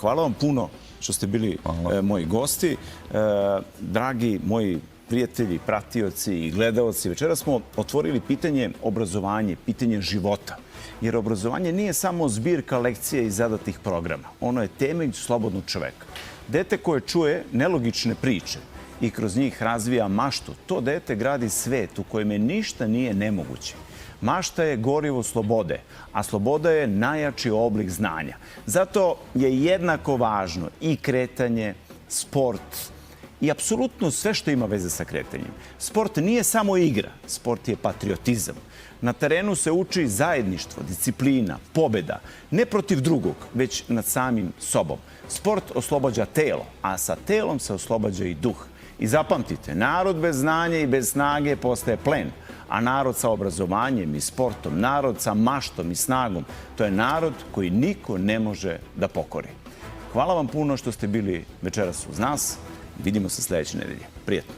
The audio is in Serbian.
Hvala vam puno što ste bili moji gosti. Dragi moji prijatelji, pratioci i gledaoci, večera smo otvorili pitanje obrazovanja, pitanje života. Jer obrazovanje nije samo zbirka lekcija i zadatih programa. Ono je temelj slobodnog čoveka. Dete koje čuje nelogične priče i kroz njih razvija maštu, to dete gradi svet u kojem ništa nije nemoguće. Mašta je gorivo slobode, a sloboda je najjači oblik znanja. Zato je jednako važno i kretanje, sport i apsolutno sve što ima veze sa kretanjem. Sport nije samo igra, sport je patriotizam. Na terenu se uči zajedništvo, disciplina, pobeda, ne protiv drugog, već nad samim sobom. Sport oslobađa telo, a sa telom se oslobađa i duh. I zapamtite, narod bez znanja i bez snage postaje plen, a narod sa obrazovanjem i sportom, narod sa maštom i snagom, to je narod koji niko ne može da pokori. Hvala vam puno što ste bili večeras uz nas. Vidimo se sledeće nedelje. Prijetno.